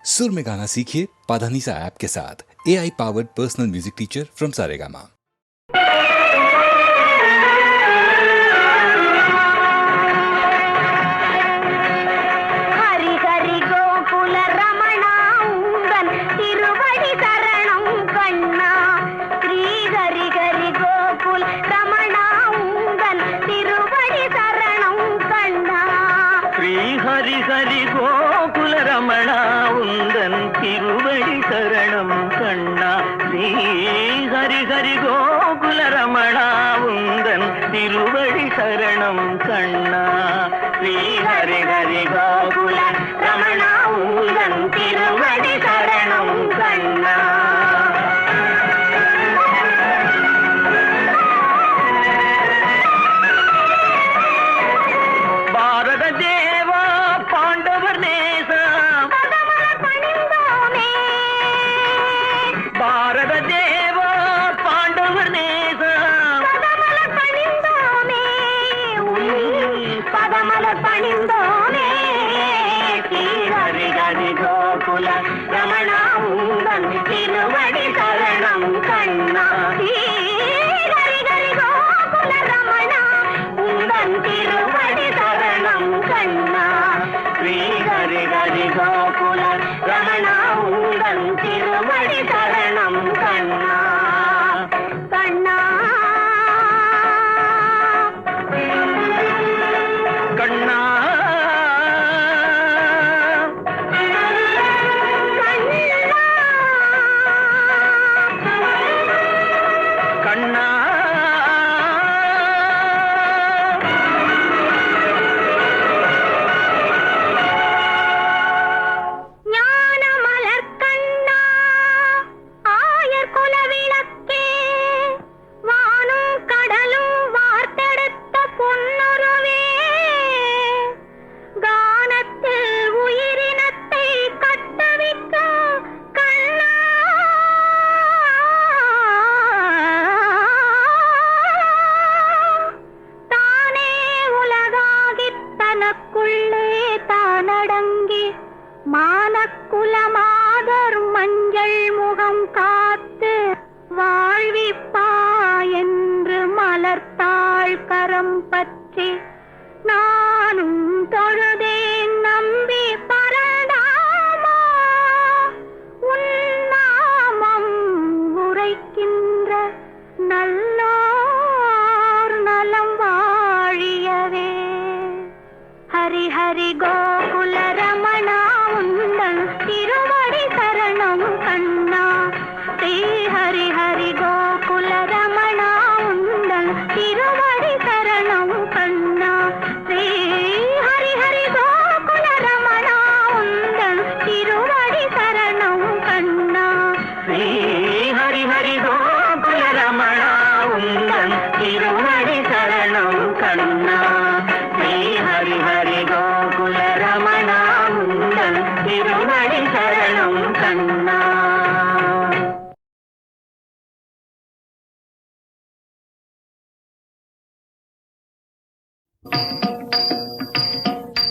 सुर में गाना सीखिए पाधानीसा ऐप के साथ। AI powered personal music teacher from Saregama.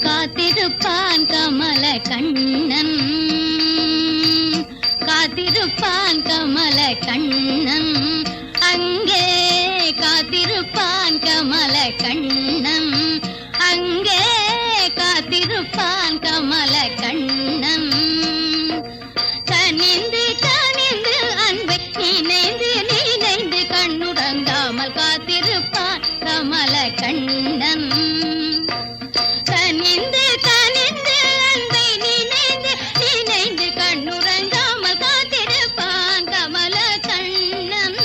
காத்திருப்பான் கமல கண்ணன், காத்திருப்பான் கமல கண்ணன், அங்கே காத்திருப்பான் கமல கண்ணன், அங்கே காத்திருப்பான் கமல கண்ணன். கனிந்து கனிந்து அன்பை நினைந்து நினைந்து கண்ணுறங்காமல் காத்திருப்பான் கமல கண்ணன். கனிந்து கனிந்து அன்பை நினைந்து நினைந்து கண்ணுறங்காமல் காத்திருப்பான் கமல கண்ணன்.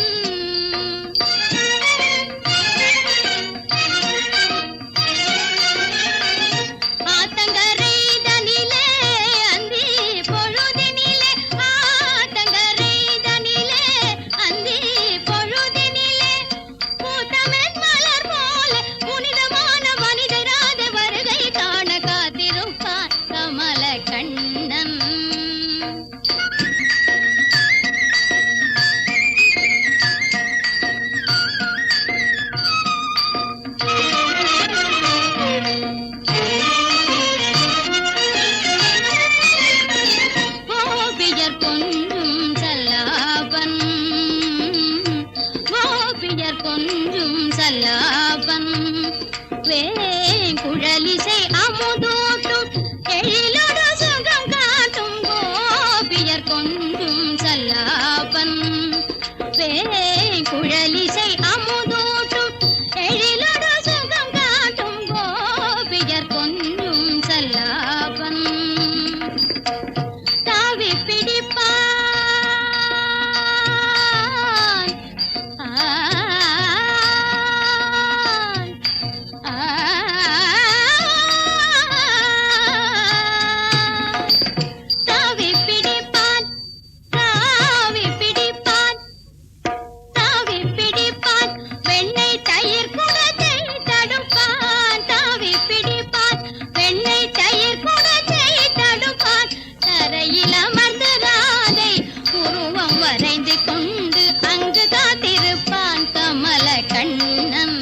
கொண்டு அங்கு காத்திருப்பான் கமல கண்ணன்.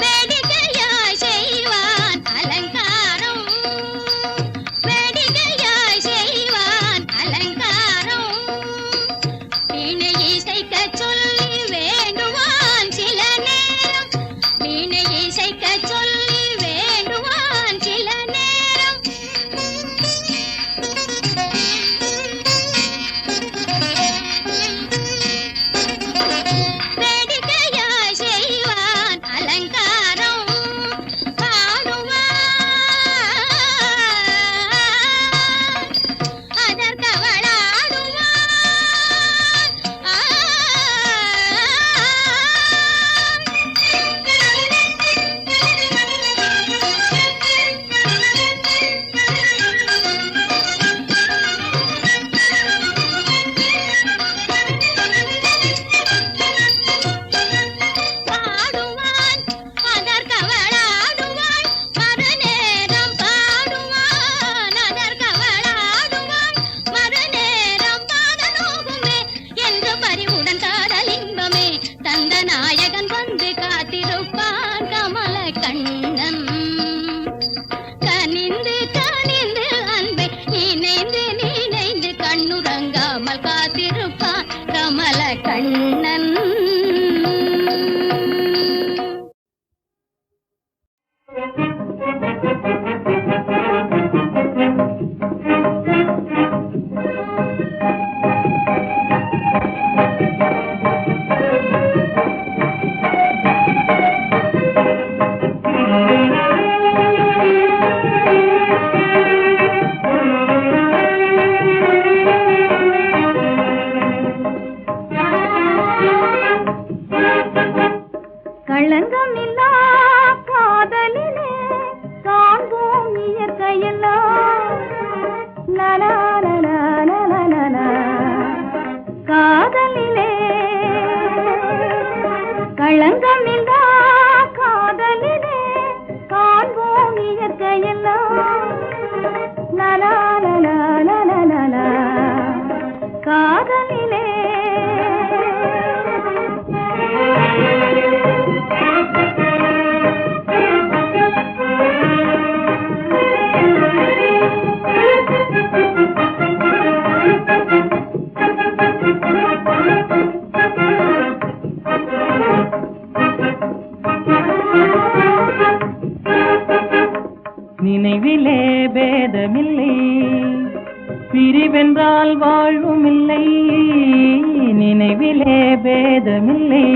வேடிக்கையாய் செய்வான் அலங்காரம், வேடிக்கையாய் செய்வான் அலங்காரம். வீணை இசைக்க சொல்லி வேண்டுவான் சில நேரம், வீணை இசைக்க சொல்லி வேண்டுவான் சில நேரம். வேடிக்கையாய் செய்வான் அலங்காரம், பாடுவான் அதற்கவள் ஆடுவான். பாடுவான் அதற்கவள் ஆடுவாள், மறுநேரம் பாடுவான் அதற்கவள் ஆடுவாள், மறுநேரம் பாடலோகுமே என்று பறிவுடன் காதல் இன்பமே தந்த நாயகன் வந்து காத்திருப்பான் கமல கண்ணன். கனிந்து கனிந்து அன்பை நினைந்து நினைந்து கண்ணுறங்காமல் காத்திருப்பான் கமல கண்ணன். களங்கமில்லா காதலிலே காண்போம் இயற்கையெல்லாம். லலா லலா லலா லலா. காதலிலே களங்கமில்லா காதலிலே காண்போம் இயற்கையெல்லாம். லலா லலா லலா லலா. காதலிலே நினைவிலே பேதமில்லை, பிரிவென்றால் வாழ்வும் இல்லை. நினைவிலே பேதமில்லை,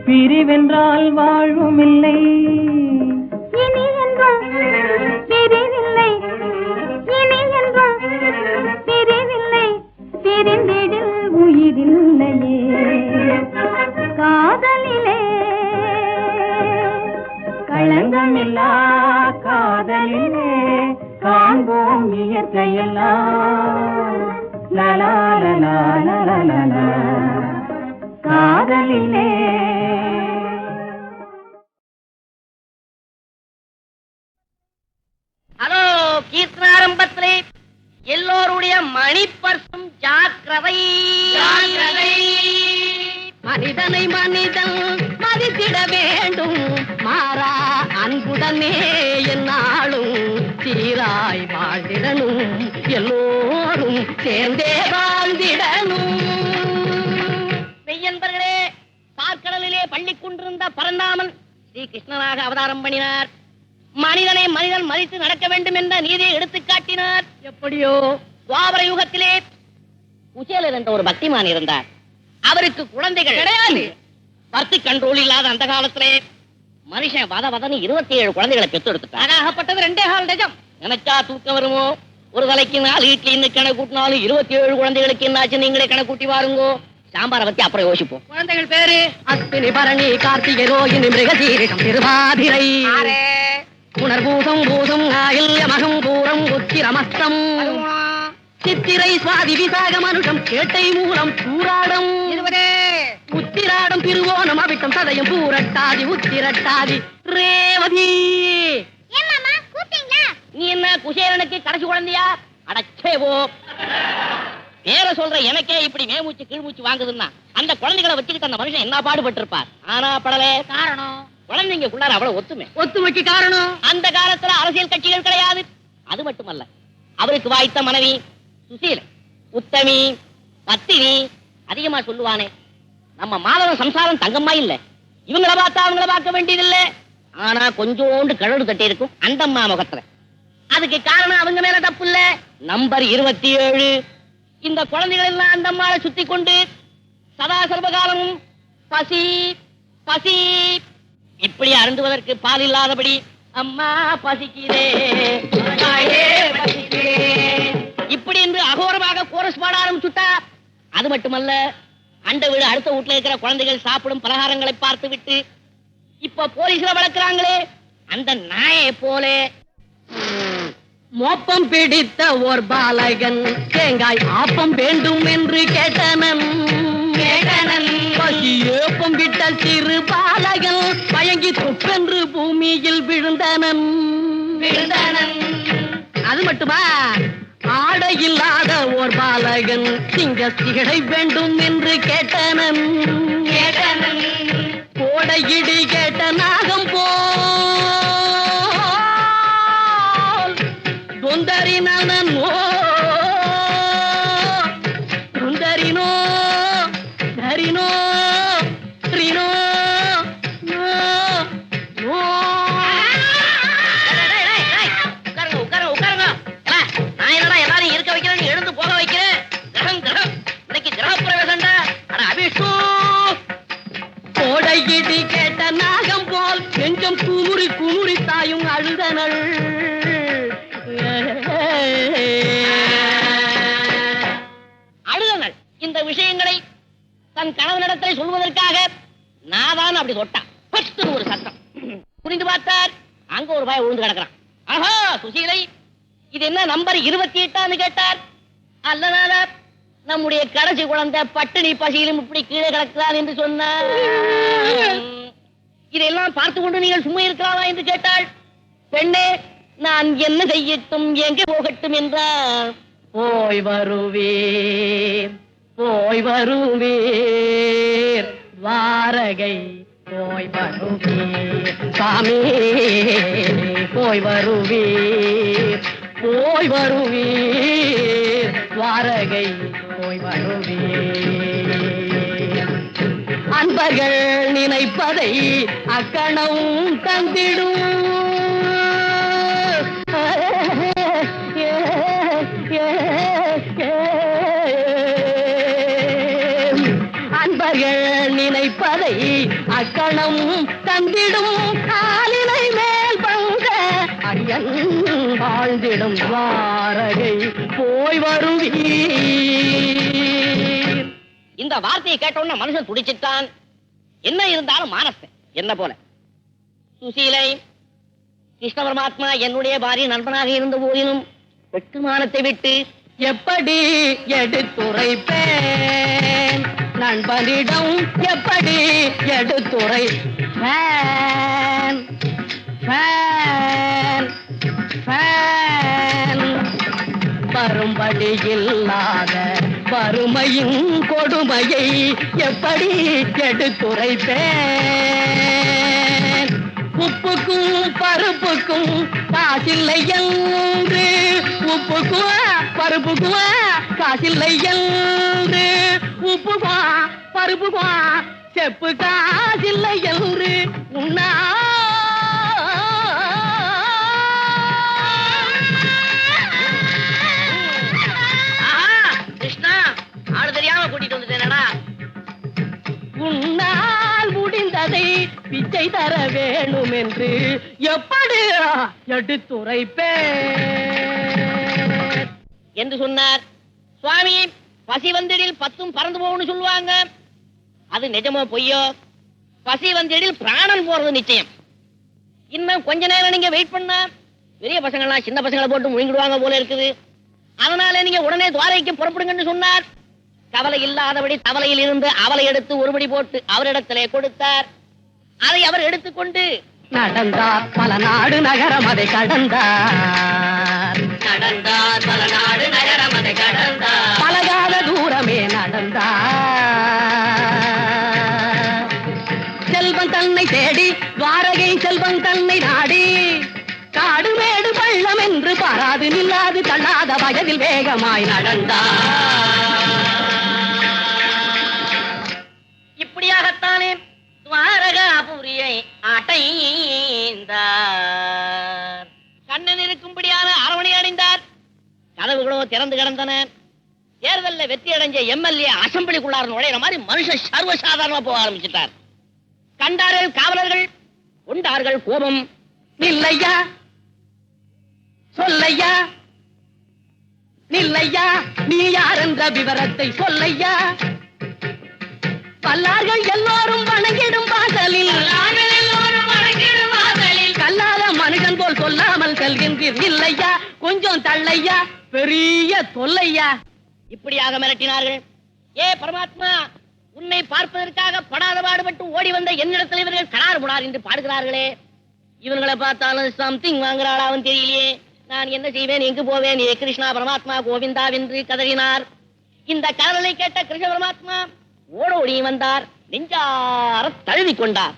பிரிவென்றால் வாழ்வும் இல்லை. இனி என்றும் பிரிவில்லை, இனி என்றும் பிரிவில்லை, பிரிந்திடில் உயிரில்லையே. காதலிலே களங்கமில்லா காதலிலே காண்போம் இயற்கையெல்லாம். லலா லலா லலா லலா. காதலிலே ஹலோ, கீர்த்தனாரம்பத்திலே எல்லோருடைய மணிப்பர்சும் ஜாக்கிரதை. மனிதனை மனிதன் மதித்திட வேண்டும், மாறா அன்புடனே என்னாலும் சீராய் வாழ்ந்திடணும், எல்லோரும் சேர்ந்தே வாழ்ந்திடணும். மெய்யன்பர்களே, பார்க்கடலிலே பள்ளி கொண்டிருந்த பரந்தாமன் ஸ்ரீ கிருஷ்ணனாக அவதாரம் பண்ணினார். மனிதனை மனிதன் மதித்து நடக்க வேண்டும் என்ற நீதியை எடுத்துக் காட்டினார். எப்படியோ துவாபர யுகத்திலே குசேலர் என்ற ஒரு பக்திமான் இருந்தார். அவருக்கு குழந்தைகள் கிடையாது. பர்த் கண்ட்ரோல் இல்லாத அந்த காலத்திலே மனுஷன் வதவதன்னு 27 குழந்தைகளை பெற்றெடுத்துட்டார். ஆகப்பட்டது 2.25 டஜன். நினைச்சா தூக்கம் வருமோ? ஒரு தலைக்கு 4 இட்லி இன்னும் கணக்கு கூட்டினாலும் 27 குழந்தைகளுக்கு என்னாச்சு நீங்களே கணக்கு கூட்டி வாருங்கோ. சாம்பாரை பத்தி அப்புறம் யோசிப்போம். குழந்தைகள் பேரு அஸ்வினி, பரணி, கார்த்திகை, ரோகிணி, மிருகசீரிஷம், திருவாதிரை, புனர்பூசம், பூசம், ஆயில்ய, மகம், பூரம், உத்திரமஸ்தம், சித்திரை, சுவாதி, விசாக, மனுஷம், கேட்டை, மூலம், சூராடம், உத்திராடம், திருவோணம், அவிட்டம், சதயம், பூரட்டாதி, உத்திரட்டாதி, ரேவதி. நீ என்ன குசேலனுக்கு கடைசி குழந்தையா? அடச்சேவோ, பேர சொல்ற எனக்கே இப்படி மேமூச்சு கீழ்மூச்சு வாங்குதுன்னா அந்த குழந்தைகளை வச்சுக்கிட்டு அந்த மனுஷன் என்ன பாடுபட்டு இருப்பார். ஆனா படலே காரணம் குழந்தைங்களுக்குள்ளார அவ்வளவு ஒத்துமைக்கு காரணம் அந்த காலத்துல அரசியல் கட்சிகள் கிடையாது. அது மட்டுமல்ல, அவருக்கு வாய்த்த மனைவி சுசீல, உத்தமி, பத்தினி. அதிகமா சொல்லுவானே, நம்ம மாதவன் சம்சாரம் தங்கம்மா இல்ல, இவங்களை பார்த்தா அவங்கள பார்க்க வேண்டியதில்ல. ஆனா கொஞ்சோண்டு கழடு தட்டி இருக்கும் அந்த அம்மா முகத்துல. அதுக்கு காரணம் அவங்க மேல தப்பு இல்ல. நம்பர் 27 இந்த குழந்தைகள் எல்லாம் அந்த அம்மாவை சுத்தி கொண்டு சதா சர்வகாலமும் பசி பசி இப்படி அருந்துவதற்கு பால் இல்லாதபடி அம்மா பசிக்கிறே பசிக்கிறே இப்படி என்று அகோரமாக கோரஸ் பாட ஆரம்பிச்சுட்டா. அது மட்டுமல்ல, அண்ட வீடு அடுத்த வீட்டுல இருக்கிற குழந்தைகள் சாப்பிடும் பலகாரங்களை பார்த்து விட்டு இப்ப போலீஸ்ல வளர்க்கிறாங்களே அந்த நாயை போல மோப்பம் பிடித்த ஓர் பாலகன் தேங்காய் ஆப்பம் வேண்டும் என்று கேட்டனன். ஏப்பம் விட்ட சிறு பாலகன் மயங்கி தொப்பென்று பூமியில் விழுந்தனன். அது மட்டுமா, ஆடை இல்லாத ஓர் பாலகன் சிங்க சிகடை வேண்டும் என்று கேட்டனன். கோடையிடி கேட்ட நாகம் போல் தொந்தரினோ தொந்தரினோ தரினோ ரினோ உட்காருங்க. நான் என்னடா எல்லாரும் இருக்க வைக்கிறேன், நீ எழுந்து போக வைக்கிறேன். இன்னைக்கு கிரகப்பிரவேசம்டா. அபிஷு கோடையிடி கேட்ட நாகம் போல் நெஞ்சம் குமுறி குமுறி தாயும் அழுதனள். அழுதனள் இந்த விஷயங்களை தன் கணவனிடத்தில் சொல்வதற்காக நாதான் அப்படி தொட்டான். ஒரு சத்தம் புரிந்து பார்த்தார். அங்க ஒரு பாய் விழுந்து கிடக்கிறான். ஆஹா சுசீலை, இது என்ன நம்பர் 28 கேட்டார். அல்லனால நம்முடைய கடைசி குழந்தை பட்டினி பசியிலும் இப்படி கீழே கிடக்கிறான் என்று சொன்னார். இதையெல்லாம் பார்த்து கொண்டு நீங்கள் சும்மா இருக்கலாமா என்று கேட்டாள். பெண்ணே, நான் என்ன செய்யட்டும், எங்கே போகட்டும் என்றார். போய் வருவீர் வாரகை போய் வருவீர் சாமி, போய் வருவீர் வாரகை போய் வருவீர். அன்பர்கள் நினைப்பதை அக்கணம் தந்திடும். அன்பர்கள் நினைப்பதை அக்கணம் தந்திடும். காலினை மேல் பங்க ஐயன் வாழ்ந்திடும் வாரகை போய் வருவீர். இந்த வார்த்தையை கேட்டோன்னு மனுஷன் துடிச்சிட்டான். என்ன இருந்தாலும் மானஸ்தன் என்ன போல. சுசீலை, கிருஷ்ண பரமாத்மா என்னுடைய பாரிய நண்பனாக இருந்த போதிலும் வெட்டுமானத்தை விட்டு எப்படி எடுத்துரைப்பேன்? நண்பனிடம் எப்படி எடுத்துரைப்பேன்? வரும்படி இல்லாத வறுமையின் கொடுமையை எப்படி எடுத்துரைப்பேன்? உப்புக்கும் பருப்புக்கும் காசில்லை என்று, உப்புக்கும் பருப்புக்கும் காசில்லை என்று, உப்புக்கும் பருப்புக்கும் செப்பு காசில்லை என்று உண்ணா கூட்டிட்டு வந்துட்டேனடா. உன்னால் முடிந்ததை பிச்சை தர வேணும் என்று எப்படி எடுத்துரைப்பேன் என்று சொன்னார். சுவாமி, பசி வந்திடில் 10 பறந்து போகணும்னு சொல்லுவாங்க. அது நிஜமோ பொய்யோ? பசி வந்திடில் பிராணன் போறது நிச்சயம். இன்னும் கொஞ்ச நேரம் நீங்க வெயிட் பண்ணா பெரிய பசங்கள்லாம் சின்ன பசங்களை போட்டு முழுங்கிடுவாங்க போல இருக்குது. அதனால நீங்க உடனே துவாரைக்கு புறப்படுங்கன்னு சொன்னார். கவலை இல்லாதபடி தவளையில் இருந்து அவளை எடுத்து ஒருபடி போட்டு அவரிடத்திலே கொடுத்தார். அதை அவர் எடுத்துக்கொண்டு நடந்தார் பல நாடு நகரம் அதை கடந்தார். நடந்தார் பல நாடு நகரம் அதை கடந்தார். பலகாத தூரமே நடந்தார். செல்வன் தன்னை தேடி துவாரகை செல்வன் தன்னை நாடி காடு மேடு பள்ளம் என்று பாராது நில்லாது தள்ளாத வயதில் வேகமாய் நடந்தார். இப்படியாகத்தானே துவாரகாபுரியை அடைந்தார். கண்ணன் இருக்கும்படியான அரவணை அடைந்தார். கதவுகளோ திறந்து கிடந்தன. தேர்தலில் வெற்றி அடைஞ்ச எம்எல்ஏ அசம்பிளிக்குள்ளார நுழையிற மாதிரி மனுஷன் சர்வசாதாரணமா போக ஆரம்பிச்சிட்டார். கண்டார்கள் காவலர்கள், கொண்டார்கள் கோபம். நில்லையா சொல்லையா, நில்லையா நீ யார் என்ற விவரத்தை சொல்லையா. பல்லார்கள் எல்லோரும் வணங்கிடும் வாசலில், கல்லாத மனுஷன் போல் சொல்லாமல் செல்கின்றீர். நில்லையா கொஞ்சம் தள்ளையா, பெரிய தொல்லையா. இப்படியாக மிரட்டினார்கள். ஏ பரமாத்மா, உன்னை பார்ப்பதற்காக படாத பாடுபட்டு ஓடி வந்த என்னிடத்தில் இவர்கள் கடார் புடார் என்று பாடுகிறார்களே. இவர்களை பார்த்தாலும் சம்திங் வாங்குறாளாவும் தெரியலையே. நான் என்ன செய்வேன், எங்கு போவேன்? ஏ கிருஷ்ணா பரமாத்மா கோவிந்தா என்று கதறினார். இந்த கதறலை கேட்ட கிருஷ்ண பரமாத்மா ஓடோடி வந்தார். நெஞ்சார தழுவி கொண்டார்.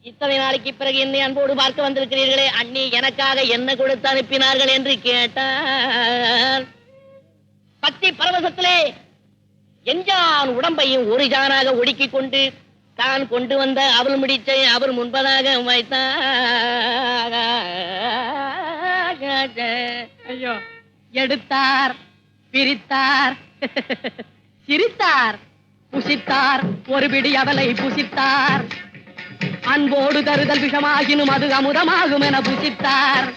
இத்தனை நாளைக்கு பிறகு என்னை அன்போடு பார்க்க வந்திருக்கிறீர்களே, அண்ணி எனக்காக என்ன கொடுத்து அனுப்பினார்கள் என்று கேட்டார். பக்தி பரவசத்திலே எஞ்சான் உடம்பையும் ஒரு ஜானாக ஒடுக்கிக் கொண்டு தான் கொண்டு வந்த அவள் முடிச்சை அவர் முன்பதாக வைத்தார். ஐயோ, எடுத்தார், பிரித்தார், சிரித்தார், புசித்தார், ஒரு பிடி அவளை புசித்தார். அன்போடு தருதல் விஷமாகினும் அது அமுதமாகும் என புசித்தார்.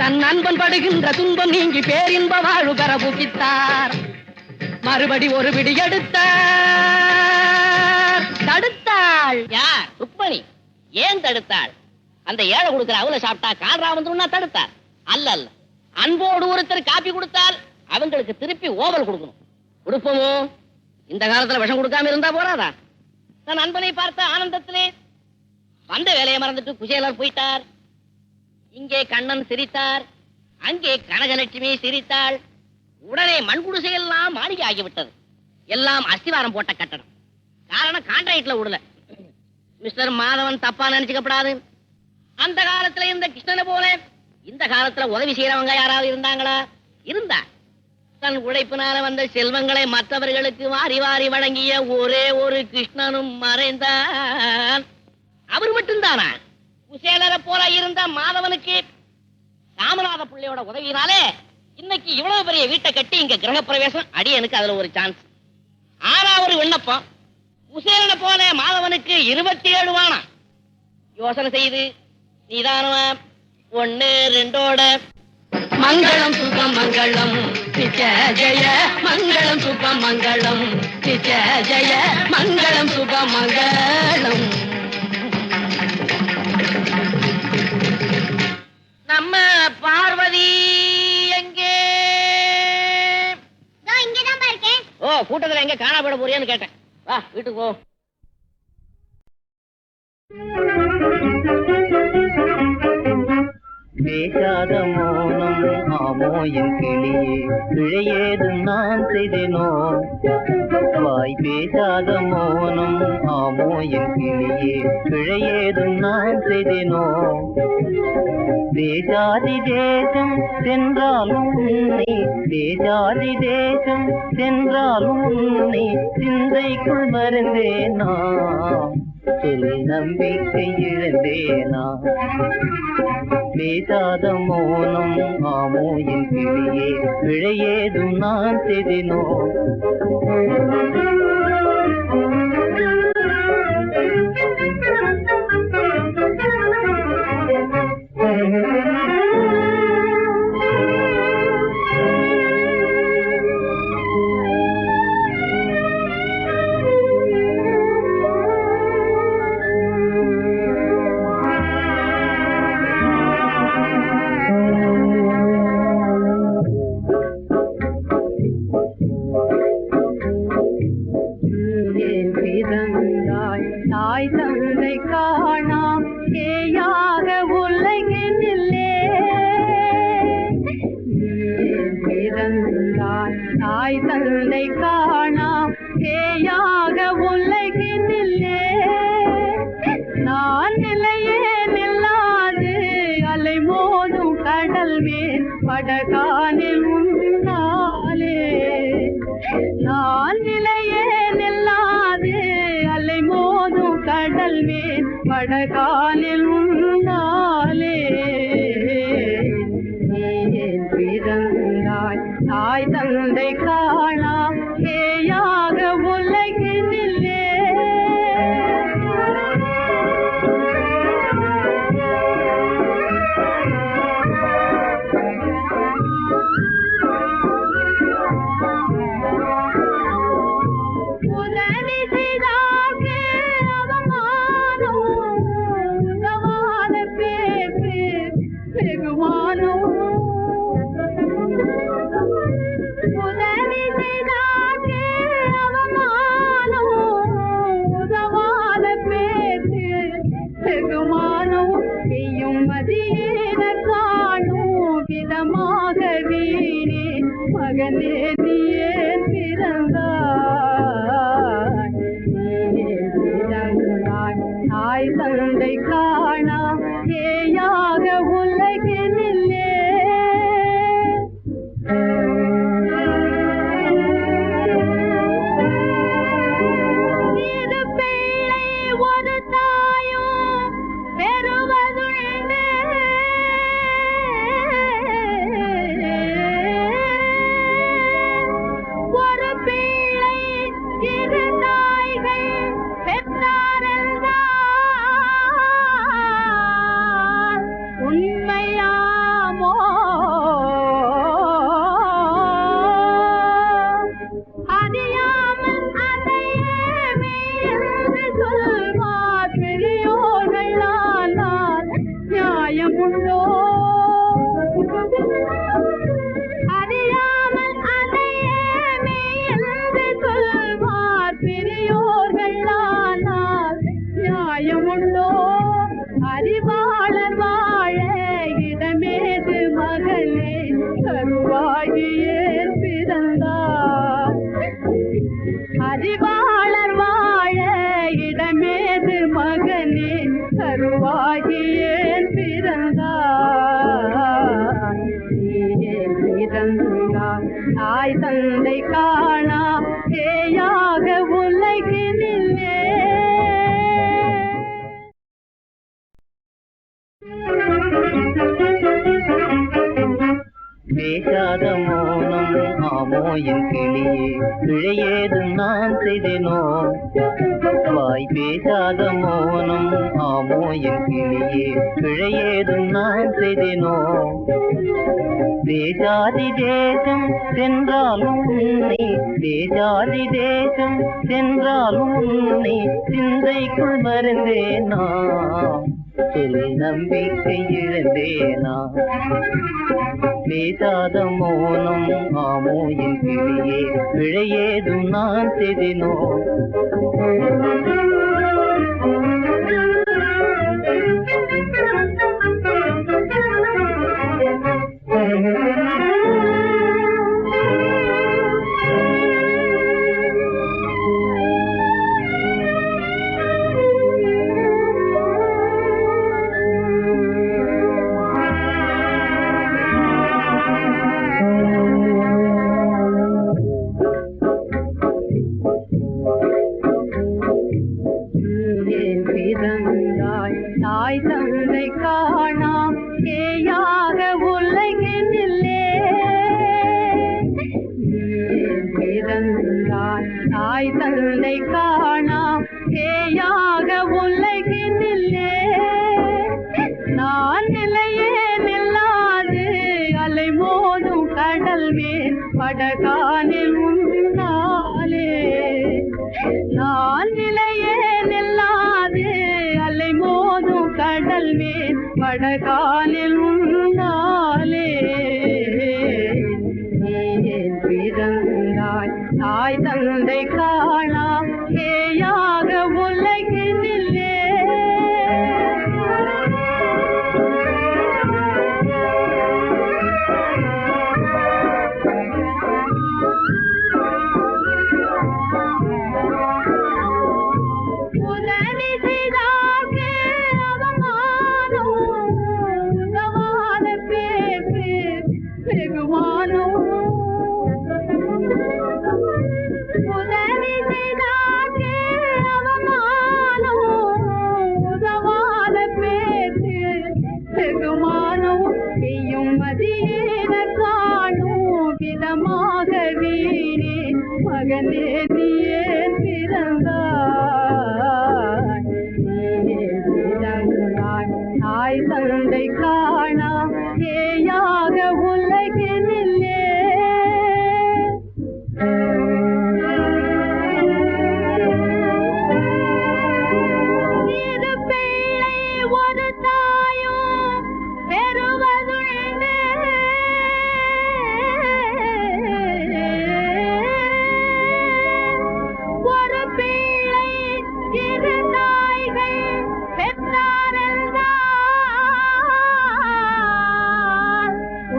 தன் அன்பன் படுகின்ற துன்பம் நீங்கி பேரின்ப வாழ்வு பெற புசித்தார். மறுபடி ஒரு பிடி எடுத்தார். தடுத்தாள். யார்? ருக்மணி. ஏன் தடுத்தாள்? அந்த ஏழை கொடுக்கிற அவளை சாப்பிட்டா கால்ரா வந்துருன்னா தடுத்தார். அல்ல அல்ல, அன்போடு ஒருத்தர் காப்பி கொடுத்தால் அவங்களுக்கு திருப்பி ஓவல் கொடுக்கணும். கொடுப்போமோ? இந்த காலத்துல விஷம் கொடுக்காம இருந்தா போறாதா? தன் அன்பனை பார்த்த ஆனந்தத்திலே வந்த வேலையை மறந்துட்டு குசேலர் போயிட்டார். இங்கே கண்ணன் சிரித்தார், அங்கே கனகலட்சுமி சிரித்தாள். உடனே மண்குடிசையெல்லாம் மாளிகை ஆகிவிட்டது. எல்லாம் அஸ்திவாரம் போட்ட கட்டடம். காரணம் கான்ட்ராக்ட்ல விடல. மிஸ்டர் மாதவன் தப்பா நினைச்சுக்கப்படாது. அந்த காலத்துல இந்த கிருஷ்ணனை போல இந்த காலத்துல உதவி செய்யறவங்க யாராவது இருந்தாங்களா? இருந்தா. தன் உழைப்பினால வந்த செல்வங்களை மற்றவர்களுக்கு வாரி வாரி வழங்கிய ஒரே ஒரு கிருஷ்ணனும் மறைந்தான். அவர் மட்டும்தானா? குசேலரை போல இருந்த மாதவனுக்கு ராமநாத பிள்ளையோட உதவியினாலே இன்னைக்கு இவ்வளவு பெரிய வீட்டை கட்டி இங்க கிரகப்பிரவேசம். அடியனுக்கு அதுல ஒரு சான்ஸ். ஆனா ஒரு விண்ணப்பம். குசேலனை போல மாதவனுக்கு 27 வானம். யோசனை செய்து நீதானமா 1 2 மங்களம் சுபம் மங்களம் நித்ய ஜெய மங்களம் சுபம் மங்களம் நித்ய ஜெய மங்களம் சுபம் மங்களம். நம்ம பார்வதி எங்கே? இங்கதான் இருக்கேன். ஓ, கூட்டத்துல எங்க காணா போட போறியான்னு கேட்டேன். வா வீட்டுக்கு போ. பேசாத மோனம் ஆமோ என் கிளியே, பிழையேதும் நான் செய்தேனோ. வாய் பேசாத மோனம் ஆமோ என் கிளியே, பிழையேதும் நான் செய்தேனோ. தேசாதி தேசம் சென்றாலும் உன்னை, தேசாதி தேசம் சென்றாலும் உன்னை சிந்தைக்குள் மறந்தேனா, சொல் நம்பிக்கை இழந்தேனா. பேசாத மோனம் ஆமோ என் கிளியே, பிழையேதும் நான் செய்தேனோ. நான் நிலையே நில்லாது அலை மோதும் கடல் மேல் படகானில் உன்னாலே. நான் நிலையே நில்லாது அலை மோதும் கடல் மேல் படகானில் உன்னாலே. ஏன் பிறந்தாய் தாய் தந்தை காணா ஏயாக உலகினிலே. உதவி செய்தாக்கு அவமானம் உதவாத பேச்சு வெகுமானம். உதவி செய்தாக்கு அவமானம் உதவாத பேச்சு வெகுமானம். செய்யும் மதியேன காணும் விதமாக வீணே மகனே நீ ஏன் பிறந்தாய். ஏன் பிறந்தாய் தாய் தந்தை காணா ஏயாக உலகினிலே. இரு பிள்ளை ஒரு தாயோ பெறுவதுண்டு. ஒரு பிள்ளை இரு தாய்கள் பெற்றாரென்றால் உண்மையாமோ? அறியாமல் அதையே மெய்யென்று சொல்வார் பெரியோர்களானால் நியாயமுண்டோ? அறியாமல் அதையே மெய்யென்று சொல்வார் பெரியோர்களானால் நியாயமுண்டோ? அறிவாளர் வாழ இடமேது மகளே கருவாகியே பிறந்தார். அறிவாளர் வாழ இடமேது மகனே கருவாகியே பிறந்தார். ஏன் பிறந்தார் தாய் தந்தை காணா ஏயாக உலகினிலே. பேசாத மௌனம் ஆமோ என் கிளியே பிழையேதும் நான் செய்தேனோ. வாய் பேசாத மௌனம் ஆமோ என் கிளியே பிழையேதும் நான் செய்தேனோ. தேசாதி தேசம் சென்றாலும் உன்னை தேசாதி தேசம் சென்றாலும் உன்னை சிந்தைக்குள் மறந்தேனா. சொல் நம்பிக்கை இழந்தேனா. பேசாத மௌனம் ஆமோ என் கிளியே பிழையேதும் நான் செய்தேனோ. தாய் தந்தை காணா ஏயாக உலகினிலே. பிறந்தாய் தாய் தந்தை காணா ஏயாக உலகினிலே. நான் நிலையே நில்லாது அலை மோதும் கடல் மேல் படகானில் உன்னாலே. நான் நிலையே நில்லாது அலை மோதும் கடல் மேல் படகானில் உன்னாலே. ஏன் பிறந்தாய் தாய் தந்தை காணா ஏயாக உலகினிலே. உதவி செய்தாக்கு மகனே நீ ஏன் பிறந்தாய்? நீ ஏன் பிறந்தாய்? தாய் தந்தை காணா ஏயாக உலகினிலே. இரு பிள்ளை ஒரு தாயோ பெறுவதுண்டு. ஒரு பிள்ளை இரு தாய்கள் பெற்றாரென்றால்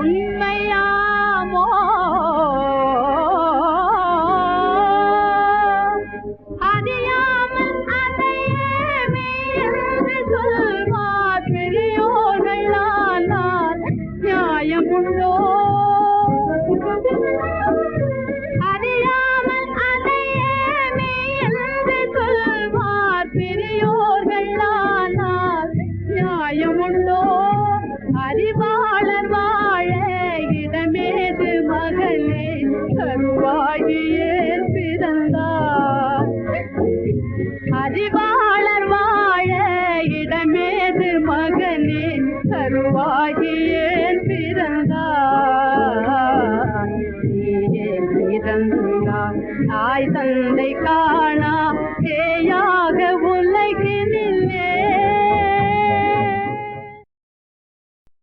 உண்மையாமோ? அறியாமல் அதையே மெய்யென்று சொல்வார் பெரியோர்கள். ஆனால் நியாயமுண்டோ? அறியாமல் அதையே மெய்யென்று சொல்வார் பெரியோர்கள். ஆனால் நியாயமுண்டோ? அறிவாளர் வாழ இடமேது மகனே கருவாகியே பிறந்தார். அறிவாளர் வாழ இடமேது மகனே கருவாகியே பிறந்தார். நீயே பிறந்தார் தாய் தந்தை காணா ஏயாக உலகில்